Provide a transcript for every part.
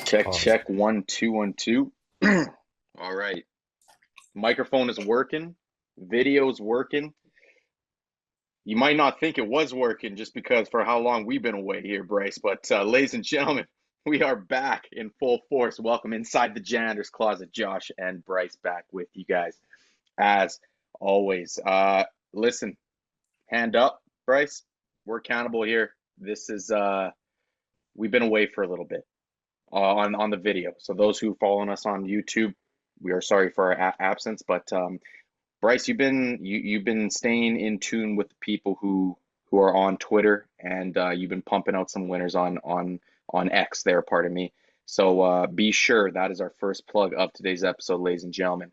Check, Pause. check, 1 2 1 2. All right. Microphone is working. Video's working. You might not think it was working just because for how long we've been away here, Bryce. But ladies and gentlemen, we are back in full force. Welcome inside the janitor's closet. Josh and Bryce back with you guys as always. Listen, hand up, Bryce. We're accountable here. This is we've been away for a little bit on the video. So those who following us on YouTube, we are sorry for our absence. But Bryce, you've been staying in tune with the people who are on Twitter, and you've been pumping out some winners on X there, pardon me. So be sure that is our first plug of today's episode, ladies and gentlemen.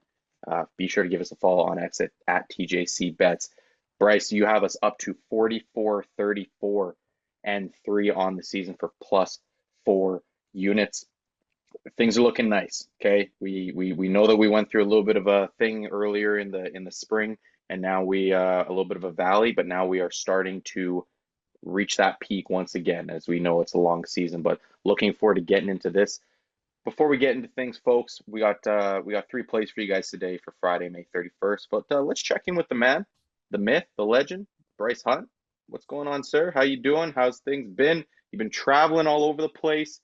Be sure to give us a follow on X at TJC Bets. Bryce, you have us up to 44, 34, and 3 on the season for plus 4 units. Things are looking nice. Okay, we know that we went through a little bit of a thing earlier in the spring, and now we a little bit of a valley, but now we are starting to reach that peak once again. As we know, it's a long season, but looking forward to getting into this. Before we get into things, folks, we got 3 plays for you guys today for Friday, May 31st. But let's check in with the man, the myth, the legend, Bryce Hunt. What's going on, sir? How you doing? How's things been? You've been traveling all over the place,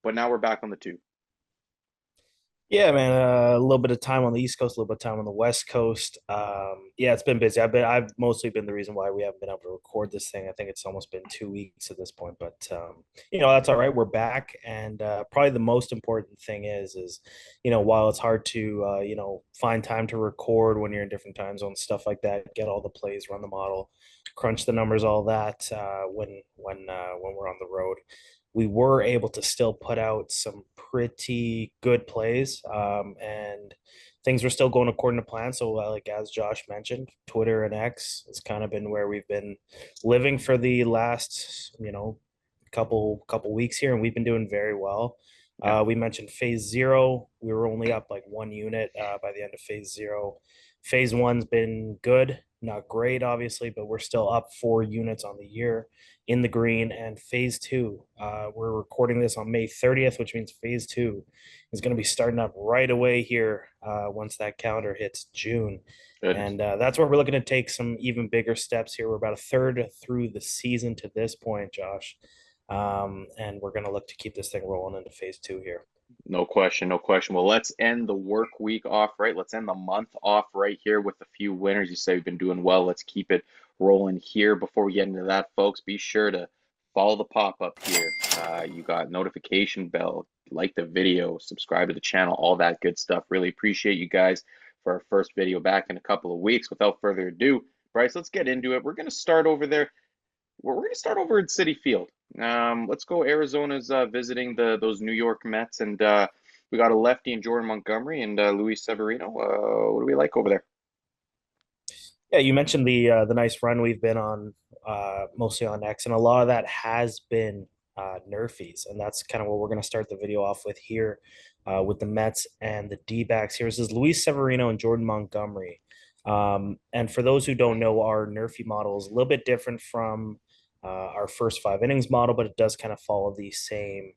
but now we're back on the tube. Yeah, man. A little bit of time on the East Coast, a little bit of time on the West Coast. Yeah, it's been busy. I've mostly been the reason why we haven't been able to record this thing. I think it's almost been 2 weeks at this point, but that's all right. We're back, and probably the most important thing is while it's hard to find time to record when you're in different time zones, stuff like that, get all the plays, run the model, crunch the numbers, all that. When we're on the road, we were able to still put out some pretty good plays, and things were still going according to plan. So, like as Josh mentioned, Twitter and X has kind of been where we've been living for the last couple weeks here, and we've been doing very well. Yeah. We mentioned phase zero. We were only up like 1 unit by the end of phase zero. Phase one's been good, not great, obviously, but we're still up 4 units on the year in the green. And phase two, we're recording this on May 30th, which means phase two is going to be starting up right away here once that calendar hits June. Goodness. And that's where we're looking to take some even bigger steps here. We're about a third through the season to this point, Josh. And we're going to look to keep this thing rolling into phase two here. No question, no question. Well, let's end the work week off right. Let's end the month off right here with a few winners. You say we've been doing well. Let's keep it rolling here. Before we get into that, folks, be sure to follow the pop-up here. You got notification bell, like the video, subscribe to the channel, all that good stuff. Really appreciate you guys for our first video back in a couple of weeks. Without further ado, Bryce, let's get into it. We're going to start over there. We're going to start over at Citi Field. Let's go. Arizona's visiting those New York Mets, and we got a lefty in Jordan Montgomery and Luis Severino. What do we like over there? Yeah, you mentioned the nice run we've been on, mostly on X, and a lot of that has been nerfies, and that's kind of what we're going to start the video off with here, with the Mets and the D-backs here. This is Luis Severino and Jordan Montgomery. And for those who don't know, our nerfy model is a little bit different from our first 5 innings model, but it does kind of follow the same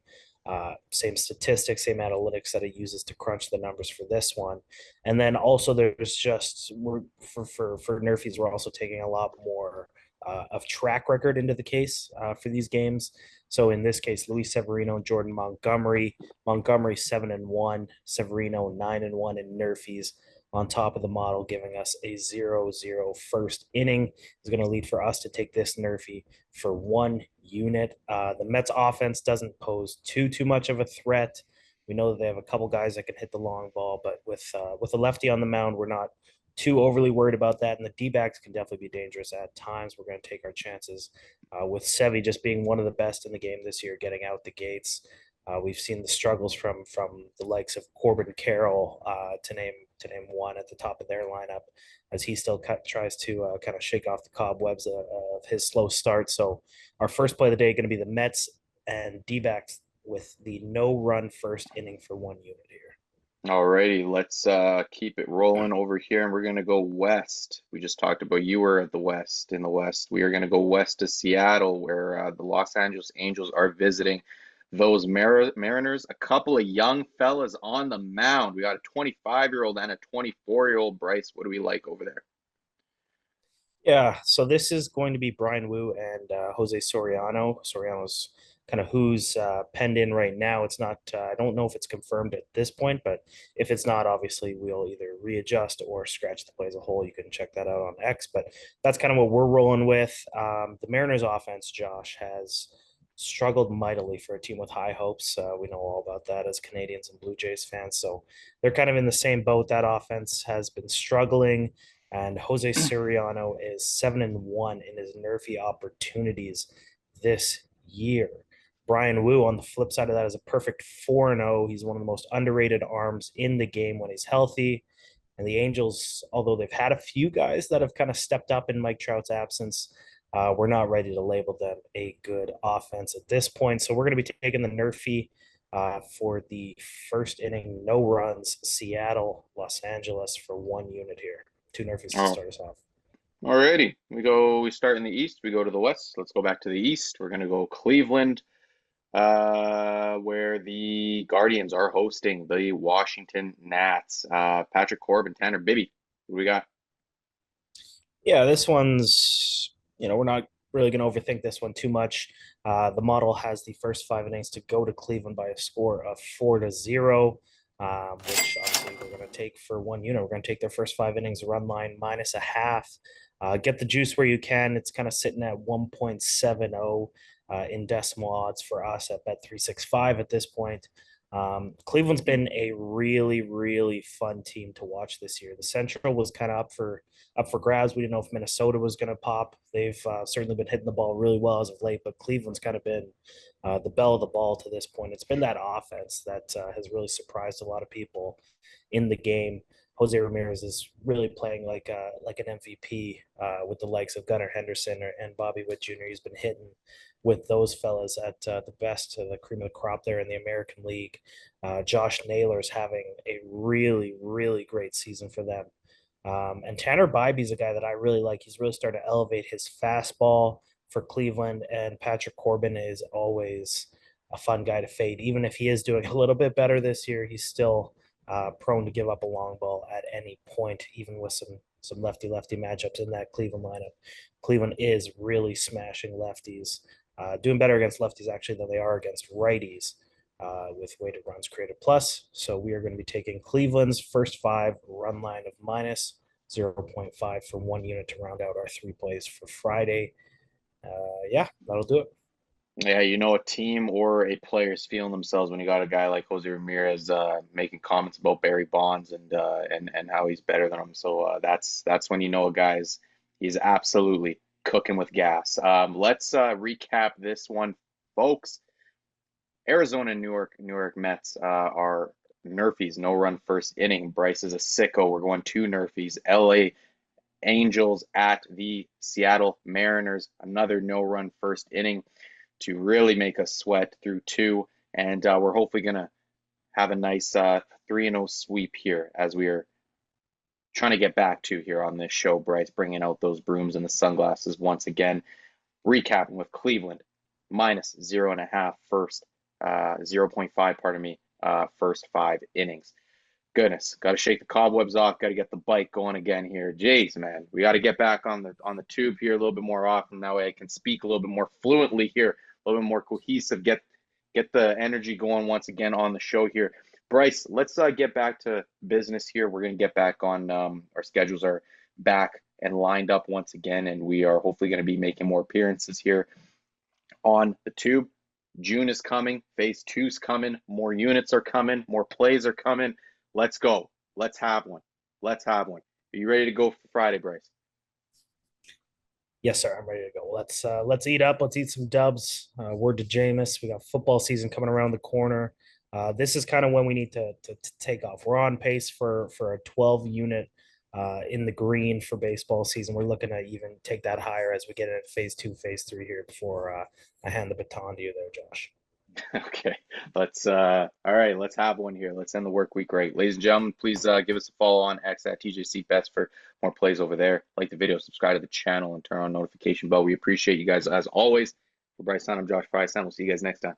statistics, same analytics that it uses to crunch the numbers for this one. And then also there's just we're for nerfies, we're also taking a lot more of track record into the case for these games. So in this case, Luis Severino and Jordan Montgomery. Montgomery 7-1, Severino 9-1 in nerfies on top of the model, giving us a 0-0 first inning. Is going to lead for us to take this nerfy for 1 unit. The Mets offense doesn't pose too much of a threat. We know that they have a couple guys that can hit the long ball, but with a lefty on the mound, we're not too overly worried about that. And the D-backs can definitely be dangerous at times. We're going to take our chances with Sevy just being one of the best in the game this year, getting out the gates. We've seen the struggles from the likes of Corbin Carroll, to name one at the top of their lineup, as he still tries to kind of shake off the cobwebs of his slow start. So our first play of the day going to be the Mets and D-backs with the no-run first inning for 1 unit here. Alrighty, let's keep it rolling over here, and we're gonna go west. We just talked about you were at the west in the west. We are gonna go west to Seattle, where the Los Angeles Angels are visiting those Mariners. A couple of young fellas on the mound. We got a 25-year-old and a 24-year-old. Bryce, what do we like over there? Yeah, so this is going to be Brian Wu and Jose Soriano. Soriano's kind of who's penned in right now. It's not, I don't know if it's confirmed at this point, but if it's not, obviously we'll either readjust or scratch the play as a whole. You can check that out on X, but that's kind of what we're rolling with. The Mariners offense, Josh, has struggled mightily for a team with high hopes. We know all about that as Canadians and Blue Jays fans. So they're kind of in the same boat. That offense has been struggling, and Jose Siriano is 7-1 in his nerfy opportunities this year. Brian Wu, on the flip side of that, is a perfect 4-0. He's one of the most underrated arms in the game when he's healthy. And the Angels, although they've had a few guys that have kind of stepped up in Mike Trout's absence, we're not ready to label them a good offense at this point. So we're going to be taking the nerfy for the first inning, no runs, Seattle, Los Angeles for 1 unit here. 2 nerfies to Oh, start us off. alrighty. We start in the East, we go to the West. Let's go back to the East. We're gonna go Cleveland, where the Guardians are hosting the Washington Nats. Patrick Corbin, Tanner Bibby. What do we got? Yeah, this one's, we're not really going to overthink this one too much. The model has the first 5 innings to go to Cleveland by a score of 4-0, which obviously we're going to take for 1 unit. We're going to take their first 5 innings run line minus a half. Get the juice where you can. It's kind of sitting at 1.70 in decimal odds for us at Bet365 at this point. Cleveland's been a really, really fun team to watch this year. The Central was kind of up for grabs. We didn't know if Minnesota was going to pop. They've certainly been hitting the ball really well as of late, but Cleveland's kind of been the belle of the ball to this point. It's been that offense that has really surprised a lot of people in the game. Jose Ramirez is really playing like an MVP with the likes of Gunnar Henderson and Bobby Witt Jr. He's been hitting with those fellas at the best, the cream of the crop there in the American League. Josh Naylor's having a really, really great season for them. And Tanner Bybee's a guy that I really like. He's really starting to elevate his fastball for Cleveland, and Patrick Corbin is always a fun guy to fade. Even if he is doing a little bit better this year, he's still prone to give up a long ball at any point, even with some lefty-lefty matchups in that Cleveland lineup. Cleveland is really smashing lefties, doing better against lefties actually than they are against righties with weighted runs created plus. So we are going to be taking Cleveland's first 5 run line of minus 0.5 for 1 unit to round out our 3 plays for Friday. Yeah, that'll do it. Yeah, you know a team or a player is feeling themselves when you got a guy like Jose Ramirez making comments about Barry Bonds and how he's better than him. So that's when you know a guy's he's absolutely cooking with gas. Let's recap this one, folks. Arizona and New York Mets are Nerfies, no run first inning. Bryce is a sicko. We're going 2 Nerfies. LA Angels at the Seattle Mariners, another no run first inning to really make us sweat through 2. And we're hopefully going to have a nice 3-0 sweep here as we are trying to get back to here on this show. Bryce bringing out those brooms and the sunglasses once again. Recapping with Cleveland minus 0.5 first, 0.5, pardon me, first 5 innings. Goodness, got to shake the cobwebs off. Got to get the bike going again here. Jeez, man, we got to get back on the tube here a little bit more often. That way, I can speak a little bit more fluently here, a little bit more cohesive. Get the energy going once again on the show here. Bryce, let's get back to business here. We're gonna get back on our schedules are back and lined up once again, and we are hopefully going to be making more appearances here on the tube. June is coming. Phase 2's coming. More units are coming. More plays are coming. Let's go. Let's have one. Let's have one. Are you ready to go for Friday, Bryce? Yes, sir. I'm ready to go. Let's eat up. Let's eat some dubs. Word to Jameis. We got football season coming around the corner. This is kind of when we need to take off. We're on pace for a 12 unit in the green for baseball season. We're looking to even take that higher as we get into phase 2, phase 3 here before I hand the baton to you there, Josh. Okay, let's all right, let's have one here. Let's end the work week right. Ladies and gentlemen, please give us a follow on X at TJC Bets for more plays over there. Like the video, subscribe to the channel, and turn on notification bell. We appreciate you guys as always. For Bryce Hunt, I'm Josh Frey-Sam. We'll see you guys next time.